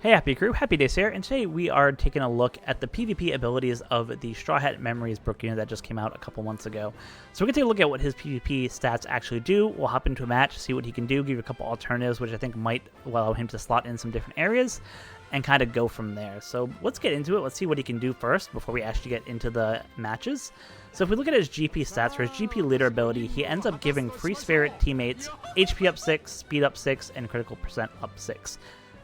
Hey Happy Crew, HappiDaze here, and today we are taking a look at the PvP abilities of the Straw Hat Memories Brook unit that just came out a couple months ago. So we're going to take a look at what his PvP stats actually do. We'll hop into a match, see what he can do, give you a couple alternatives, which I think might allow him to slot in some different areas, and kind of go from there. So let's get into it. Let's see what he can do first before we actually get into the matches. So if we look at his GP stats, for his GP leader ability, he ends up giving Free Spirit teammates HP up 6, Speed up 6, and Critical percent up 6.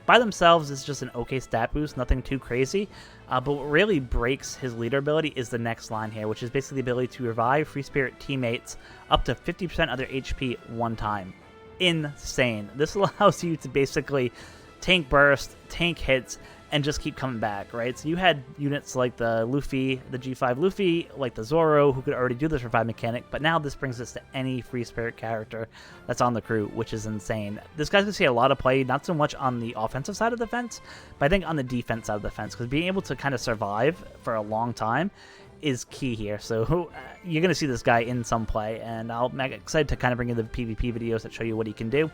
By themselves, it's just an okay stat boost, nothing too crazy, but what really breaks his leader ability is the next line here, which is basically the ability to revive Free Spirit teammates up to 50% of their HP one time. Insane. This allows you to basically tank burst, tank hits, and just keep coming back, right? So you had units like the Luffy, the G5 Luffy, like the Zoro, who could already do this revive mechanic, but now this brings us to any Free Spirit character that's on the crew, which is insane. This guy's going to see a lot of play, not so much on the offensive side of the fence, but I think on the defense side of the fence, because being able to kind of survive for a long time is key here. So you're going to see this guy in some play, and I'm excited to kind of bring you the PvP videos that show you what he can do.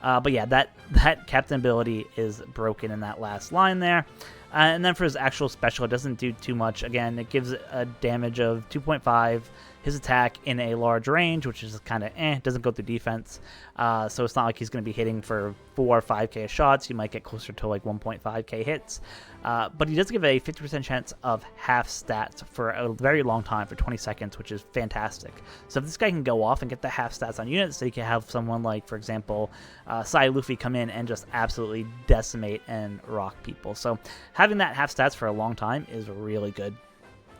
But yeah, that captain ability is broken in that last line there. And then for his actual special, it doesn't do too much. Again, it gives a damage of 2.5, his attack in a large range, which is kind of doesn't go through defense. So it's not like he's going to be hitting for 4 or 5k shots. You might get closer to like 1.5k hits. But he does give a 50% chance of half stats for a very long time, for 20 seconds, which is fantastic. So if this guy can go off and get the half stats on units, so you can have someone like, for example, Sai Luffy come in and just absolutely decimate and rock people. So having that half stats for a long time is really good.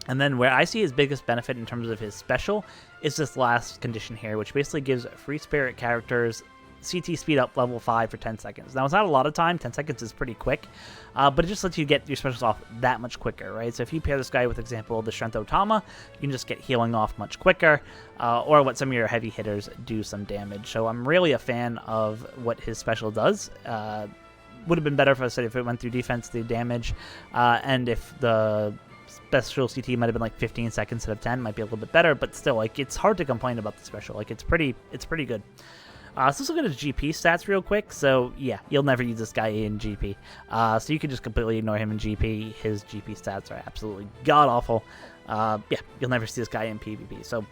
And then where I see his biggest benefit in terms of his special is this last condition here, which basically gives Free Spirit characters CT speed up level 5 for 10 seconds. Now, it's not a lot of time. 10 seconds is pretty quick, but it just lets you get your specials off that much quicker, right? So if you pair this guy with, example, the Strength Otama, you can just get healing off much quicker, or what some of your heavy hitters do some damage. So I'm really a fan of what his special does. Would have been better for us if it went through defense, through damage, and if the special CT might have been like 15 seconds instead of 10, might be a little bit better, but still, like, it's hard to complain about the special. Like, it's pretty good. So let's look at his GP stats real quick. So yeah, you'll never use this guy in GP. So you can just completely ignore him in GP. His GP stats are absolutely god-awful. Yeah, you'll never see this guy in PvP. So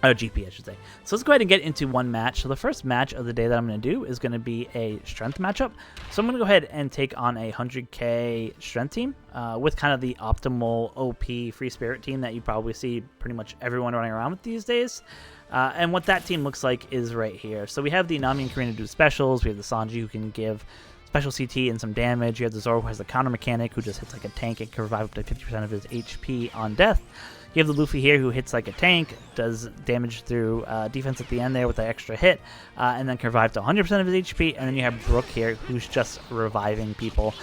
GP, I should say. So let's go ahead and get into one match. So the first match of the day that I'm going to do is going to be a strength matchup. So I'm going to go ahead and take on a 100k strength team with kind of the optimal OP Free Spirit team that you probably see pretty much everyone running around with these days. And what that team looks like is right here. So we have the Nami and Karina do specials. We have the Sanji who can give special CT and some damage. You have the Zoro who has the counter mechanic who just hits like a tank and can revive up to 50% of his HP on death. You have the Luffy here who hits like a tank, does damage through defense at the end there with the extra hit, and then can revive to 100% of his HP. And then you have Brook here who's just reviving people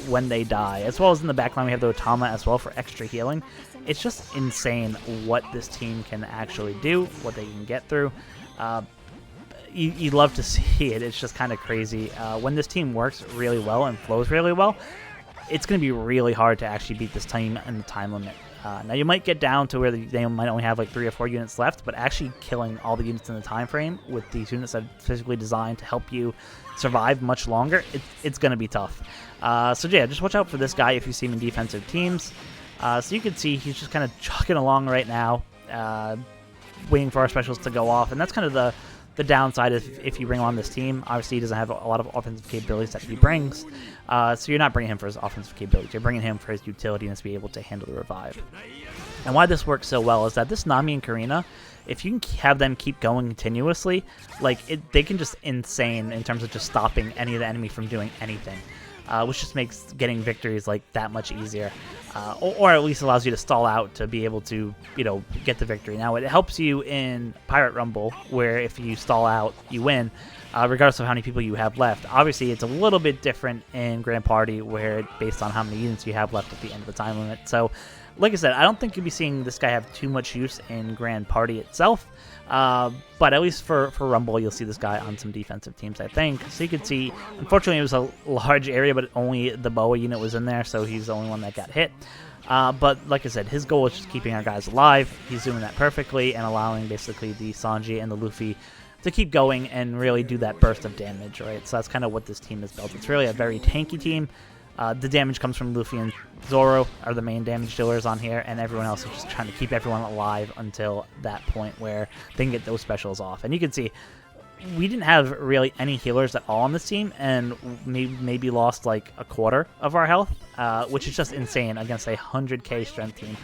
when they die. As well as in the backline we have the Otama as well for extra healing. It's just insane what this team can actually do, what they can get through. You love to see it. It's just kind of crazy. When this team works really well and flows really well, it's going to be really hard to actually beat this team in the time limit. Now you might get down to where they might only have like 3 or 4 units left, but actually killing all the units in the time frame with these units that are physically designed to help you survive much longer, it's going to be tough. So yeah, just watch out for this guy if you see him in defensive teams. So you can see he's just kind of chugging along right now, waiting for our specials to go off, and that's kind of the downside if you bring on this team. Obviously, he doesn't have a lot of offensive capabilities that he brings, so you're not bringing him for his offensive capabilities. You're bringing him for his utility and to be able to handle the revive. And why this works so well is that this Nami and Karina, if you can have them keep going continuously, like they can just insane in terms of just stopping any of the enemy from doing anything. Which just makes getting victories like that much easier, or at least allows you to stall out to be able to, get the victory. Now it helps you in Pirate Rumble, where if you stall out, you win, regardless of how many people you have left. Obviously, it's a little bit different in Grand Party, where based on how many units you have left at the end of the time limit. So, like I said, I don't think you'll be seeing this guy have too much use in Grand Party itself. But at least for Rumble, you'll see this guy on some defensive teams, I think. So you can see, unfortunately, it was a large area, but only the Boa unit was in there, so he's the only one that got hit. But like I said, his goal is just keeping our guys alive. He's doing that perfectly and allowing basically the Sanji and the Luffy to keep going and really do that burst of damage, right? So that's kind of what this team is built. It's really a very tanky team. The damage comes from Luffy and Zoro are the main damage dealers on here, and everyone else is just trying to keep everyone alive until that point where they can get those specials off. And you can see we didn't have really any healers at all on this team, and maybe lost like a quarter of our health, which is just insane against a 100k strength team.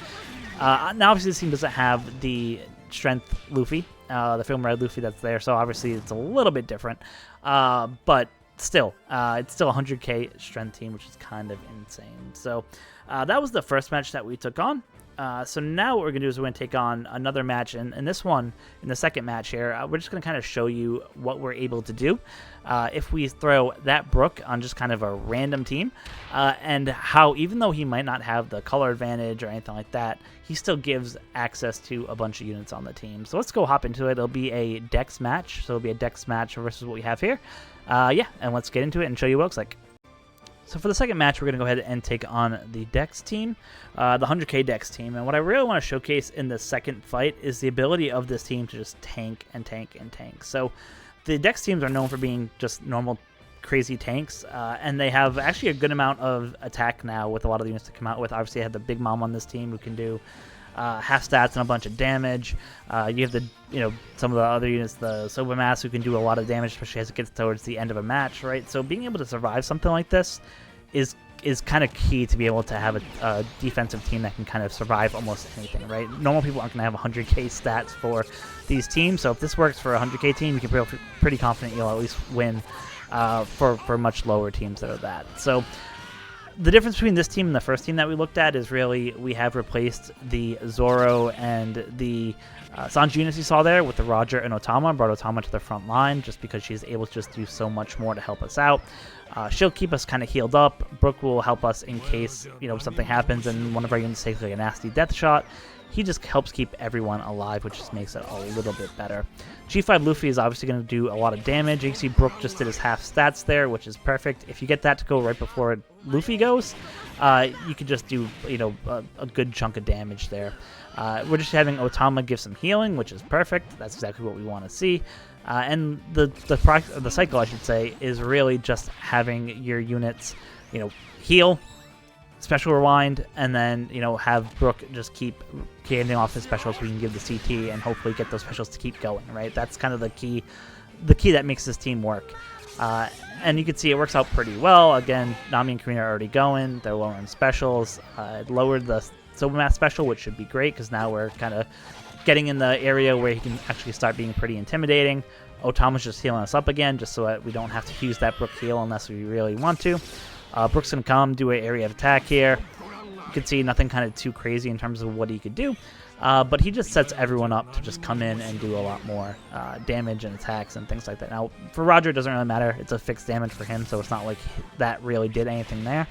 Now, obviously, this team doesn't have the strength Luffy, the film red Luffy that's there, so obviously it's a little bit different. But still, it's still a 100k strength team, which is kind of insane. So that was the first match that we took on. So now what we're going to do is we're going to take on another match, and in this one, in the second match here, we're just going to kind of show you what we're able to do if we throw that Brook on just kind of a random team, and how even though he might not have the color advantage or anything like that, he still gives access to a bunch of units on the team. So let's go hop into it. It'll be a Dex match, so it'll be a Dex match versus what we have here. Yeah, and let's get into it and show you what it looks like. So for the second match, we're going to go ahead and take on the Dex team, the 100k Dex team. And what I really want to showcase in the second fight is the ability of this team to just tank and tank and tank. So the Dex teams are known for being just normal crazy tanks, and they have actually a good amount of attack now with a lot of the units to come out with. Obviously, I have the Big Mom on this team who can do half stats and a bunch of damage. You have the, some of the other units, the Soba Mass, who can do a lot of damage, especially as it gets towards the end of a match, right? So being able to survive something like this is kind of key to be able to have a defensive team that can kind of survive almost anything, right? Normal people aren't going to have 100k stats for these teams, so if this works for a 100k team, you can feel pretty confident you'll at least win for much lower teams that are that. So the difference between this team and the first team that we looked at is really we have replaced the Zoro and the Sanji units you saw there with the Roger and Otama, brought Otama to the front line just because she's able to just do so much more to help us out. She'll keep us kind of healed up. Brook will help us in case, something happens and one of our units takes like a nasty death shot. He just helps keep everyone alive, which just makes it a little bit better. G5 Luffy is obviously going to do a lot of damage. You can see Brook just did his half stats there, which is perfect. If you get that to go right before Luffy goes, you could just do, a good chunk of damage there. We're just having Otama give some healing, which is perfect. That's exactly what we want to see. And the cycle, I should say, is really just having your units, heal, special rewind, and then have Brook just keep handing off his specials so we can give the CT and hopefully get those specials to keep going, right? That's kind of the key that makes this team work. And you can see it works out pretty well. Again, Nami and Karina are already going. They're lowering specials. It lowered the Soba special, which should be great because now we're kind of getting in the area where he can actually start being pretty intimidating. Otama's just healing us up again just so that we don't have to use that Brook heal unless we really want to. Brook's going to come, do an area of attack here. You can see nothing kind of too crazy in terms of what he could do. But he just sets everyone up to just come in and do a lot more damage and attacks and things like that. Now, for Roger, it doesn't really matter. It's a fixed damage for him, so it's not like that really did anything there.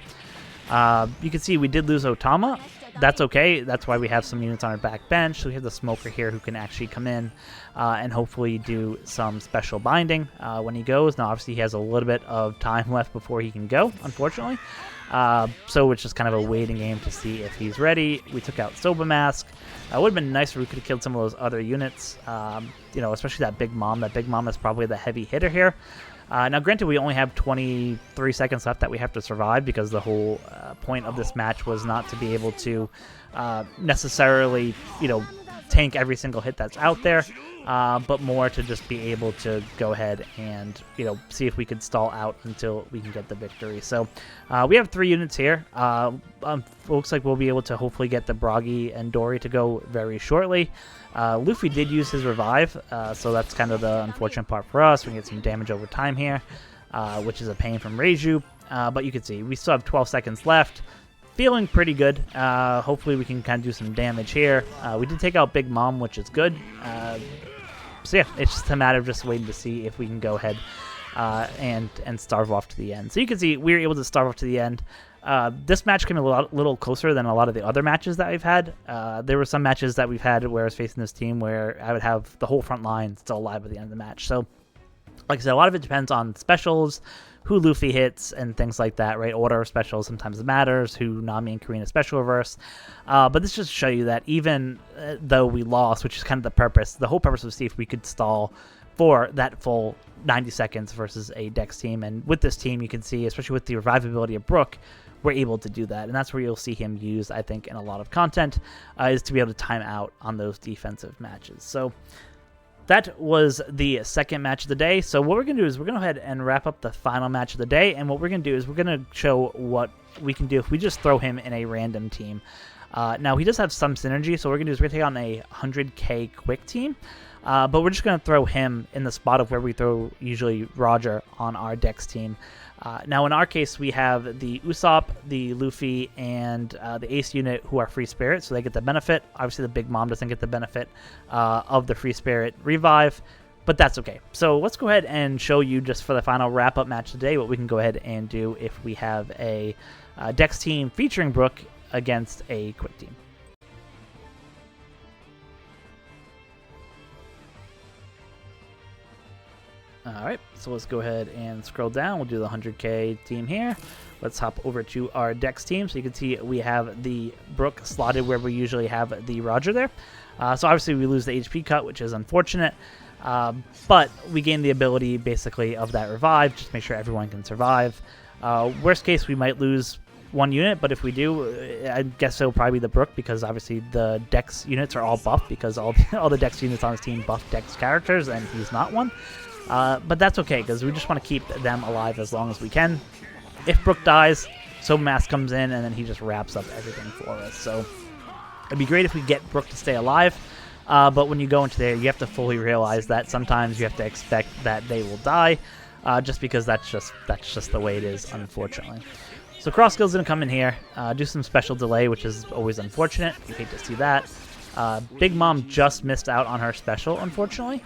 You can see we did lose Otama. That's okay. That's why we have some units on our back bench. So we have the Smoker here who can actually come in and hopefully do some special binding when he goes. Now, obviously, he has a little bit of time left before he can go, unfortunately. So it's just kind of a waiting game to see if he's ready. We took out Soba Mask. It would have been nice if we could have killed some of those other units, especially that Big Mom. That Big Mom is probably the heavy hitter here. Now, granted, we only have 23 seconds left that we have to survive because the whole point of this match was not to be able to necessarily, tank every single hit that's out there, but more to just be able to go ahead and, see if we could stall out until we can get the victory. So we have 3 units here. Looks like we'll be able to hopefully get the Bragi and Dory to go very shortly. Luffy did use his revive, so that's kind of the unfortunate part for us. We can get some damage over time here, which is a pain from Reiju. But you can see we still have 12 seconds left. Feeling pretty good. Hopefully we can kind of do some damage here. We did take out Big Mom, which is good. So yeah, it's just a matter of just waiting to see if we can go ahead and starve off to the end. So you can see we were able to starve off to the end. This match came a little closer than a lot of the other matches that we've had. There were some matches that we've had where I was facing this team where I would have the whole front line still alive at the end of the match. So, like I said, a lot of it depends on specials, who Luffy hits, and things like that, right? Order of specials sometimes matters, who Nami and Karina special reverse. But this just to show you that even though we lost, which is kind of the purpose, the whole purpose was to see if we could stall for that full 90 seconds versus a Dex team. And with this team, you can see, especially with the revivability of Brook, we're able to do that. And that's where you'll see him used, I think, in a lot of content, is to be able to time out on those defensive matches. So that was the second match of the day. So what we're going to do is we're going to go ahead and wrap up the final match of the day. And what we're going to do is we're going to show what we can do if we just throw him in a random team. Now, he does have some synergy, so what we're going to do is we're going to take on a 100k quick team. But we're just going to throw him in the spot of where we throw usually Roger on our Dex team. Now, in our case, we have the Usopp, the Luffy, and the Ace unit who are Free Spirit, so they get the benefit. Obviously, the Big Mom doesn't get the benefit of the Free Spirit revive, but that's okay. So let's go ahead and show you just for the final wrap-up match today what we can go ahead and do if we have a Dex team featuring Brook against a quick team. Alright, so let's go ahead and scroll down. We'll do the 100k team here. Let's hop over to our Dex team. So you can see we have the Brook slotted where we usually have the Roger there. So obviously we lose the HP cut, which is unfortunate. But we gain the ability basically of that revive, just to make sure everyone can survive. Worst case, we might lose one unit, but if we do, I guess it'll probably be the Brook, because obviously the Dex units are all buffed, because all the Dex units on his team buff Dex characters, and he's not one. But that's okay, because we just want to keep them alive as long as we can. If Brook dies, Sobermask comes in, and then he just wraps up everything for us. So it'd be great if we get Brook to stay alive, but when you go into there, you have to fully realize that sometimes you have to expect that they will die, just because that's just the way it is, unfortunately. So Cross Skill's going to come in here, do some special delay, which is always unfortunate. You hate to see that. Big Mom just missed out on her special, unfortunately.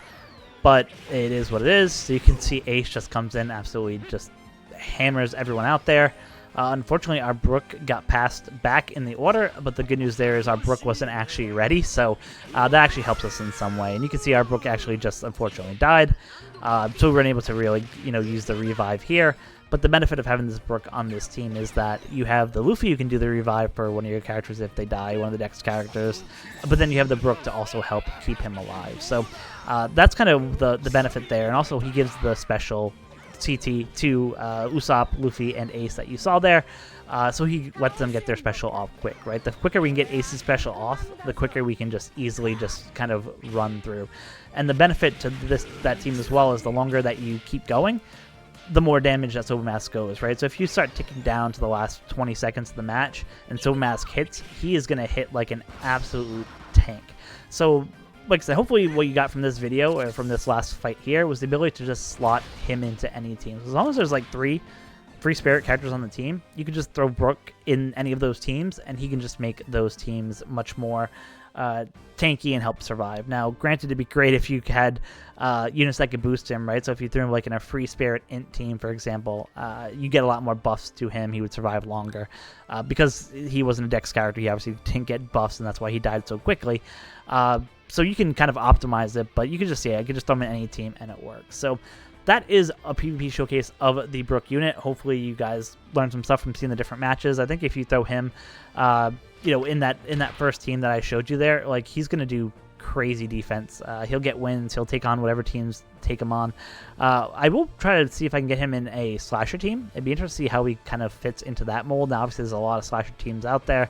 But it is what it is. So you can see Ace just comes in, absolutely just hammers everyone out there. Unfortunately, our Brook got passed back in the order, but the good news there is our Brook wasn't actually ready, so that actually helps us in some way. And you can see our Brook actually just unfortunately died, so we weren't able to really, use the revive here. But the benefit of having this Brook on this team is that you have the Luffy, you can do the revive for one of your characters if they die, one of the Dex characters, but then you have the Brook to also help keep him alive. So that's kind of the benefit there, and also he gives the special CT to Usopp, Luffy, and Ace that you saw there, so he lets them get their special off quick, right? The quicker we can get Ace's special off, the quicker we can just easily just kind of run through. And the benefit to that team as well is the longer that you keep going, the more damage that Sobermask goes, right? So if you start ticking down to the last 20 seconds of the match and Sobermask hits, he is going to hit like an absolute tank. So, like I said, hopefully what you got from this video or from this last fight here was the ability to just slot him into any team. As long as there's like 3 Free Spirit characters on the team, you can just throw Brook in any of those teams and he can just make those teams much more tanky and help survive. Now, granted, it'd be great if you had units that could boost him, right? So if you threw him like in a Free Spirit Int team, for example, you get a lot more buffs to him. He would survive longer. Because he wasn't a Dex character, he obviously didn't get buffs, and that's why he died so quickly. So you can kind of optimize it, but you can just, I could just throw him in any team and it works. So that is a PvP showcase of the Brook unit. Hopefully you guys learned some stuff from seeing the different matches. I think if you throw him, in that first team that I showed you there, like, he's going to do crazy defense. He'll get wins. He'll take on whatever teams take him on. I will try to see if I can get him in a slasher team. It'd be interesting to see how he kind of fits into that mold. Now, obviously, there's a lot of slasher teams out there.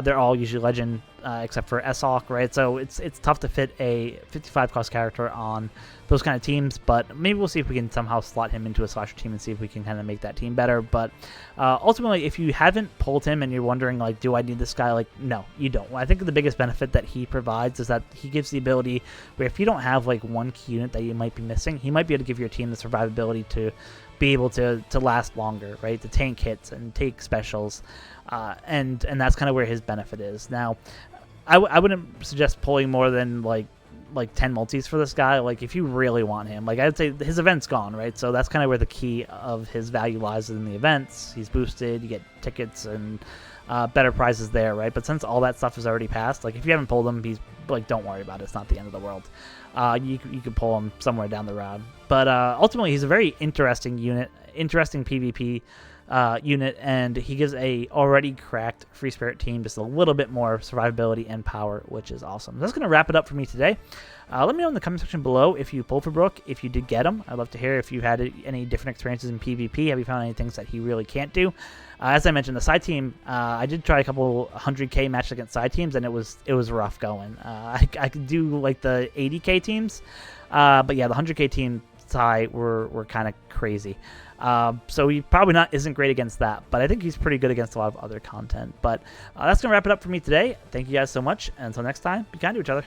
They're all usually legend, except for S-Hawk, right? So it's tough to fit a 55 cost character on those kind of teams, but maybe we'll see if we can somehow slot him into a slasher team and see if we can kind of make that team better. But ultimately, if you haven't pulled him and you're wondering, like, do I need this guy? Like, no, you don't. I think the biggest benefit that he provides is that he gives the ability where if you don't have, like, one key unit that you might be missing, he might be able to give your team the survivability to be able to last longer, right? To tank hits and take specials. And that's kind of where his benefit is. Now, I wouldn't suggest pulling more than like 10 multis for this guy. Like, if you really want him, like, I'd say his event's gone, right? So that's kind of where the key of his value lies in the events. He's boosted, you get tickets and better prizes there, right? But since all that stuff is already passed, like, if you haven't pulled him, he's like, don't worry about it. It's not the end of the world. You could pull him somewhere down the road. But ultimately, he's a very interesting unit, interesting PvP unit, and he gives a already cracked Free Spirit team just a little bit more survivability and power, which is awesome. That's going to wrap it up for me today. Let me know in the comment section below if you pulled for Brook, if you did get him. I'd love to hear if you had any different experiences in PvP. Have you found any things that he really can't do? As I mentioned, the side team, I did try a couple 100k matches against side teams, and it was rough going. I could do like the 80k teams, but yeah, the 100k team side were kind of crazy. So he probably isn't great against that, but I think he's pretty good against a lot of other content. But that's gonna wrap it up for me today. Thank you guys so much, and until next time, be kind to each other.